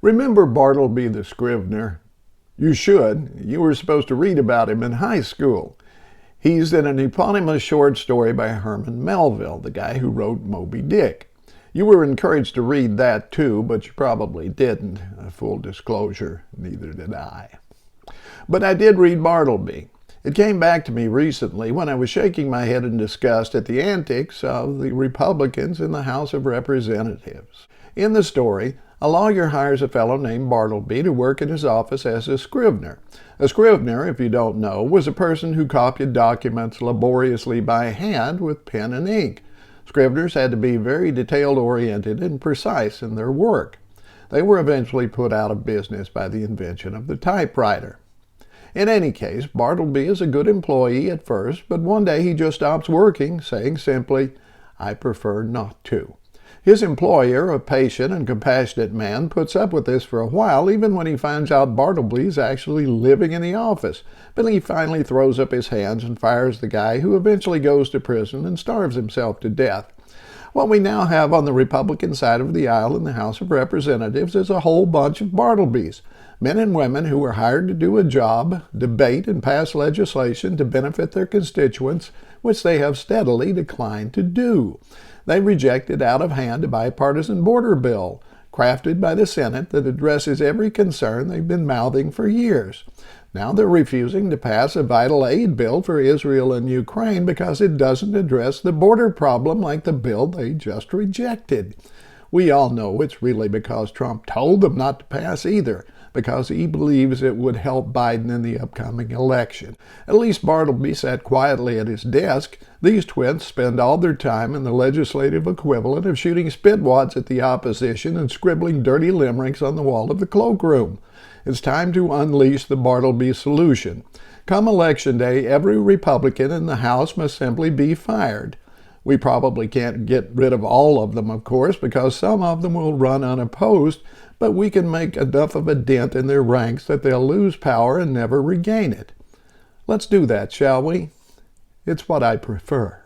Remember Bartleby the Scrivener? You should. You were supposed to read about him in high school. He's in an eponymous short story by Herman Melville, the guy who wrote Moby Dick. You were encouraged to read that too, but you probably didn't. Full disclosure, neither did I. But I did read Bartleby. It came back to me recently when I was shaking my head in disgust at the antics of the Republicans in the House of Representatives. In the story, a lawyer hires a fellow named Bartleby to work in his office as a scrivener. A scrivener, if you don't know, was a person who copied documents laboriously by hand with pen and ink. Scriveners had to be very detail-oriented and precise in their work. They were eventually put out of business by the invention of the typewriter. In any case, Bartleby is a good employee at first, but one day he just stops working, saying simply, "I prefer not to." His employer, a patient and compassionate man, puts up with this for a while, even when he finds out Bartleby is actually living in the office. But he finally throws up his hands and fires the guy, who eventually goes to prison and starves himself to death. What we now have on the Republican side of the aisle in the House of Representatives is a whole bunch of Bartlebys. Men and women who were hired to do a job, debate, and pass legislation to benefit their constituents, which they have steadily declined to do. They rejected out of hand a bipartisan border bill, crafted by the Senate, that addresses every concern they've been mouthing for years. Now they're refusing to pass a vital aid bill for Israel and Ukraine because it doesn't address the border problem like the bill they just rejected. We all know it's really because Trump told them not to pass either, because he believes it would help Biden in the upcoming election. At least Bartleby sat quietly at his desk. These twins spend all their time in the legislative equivalent of shooting spitwads at the opposition and scribbling dirty limericks on the wall of the cloakroom. It's time to unleash the Bartleby solution. Come Election Day, every Republican in the House must simply be fired. We probably can't get rid of all of them, of course, because some of them will run unopposed, but we can make enough of a dent in their ranks that they'll lose power and never regain it. Let's do that, shall we? It's what I prefer.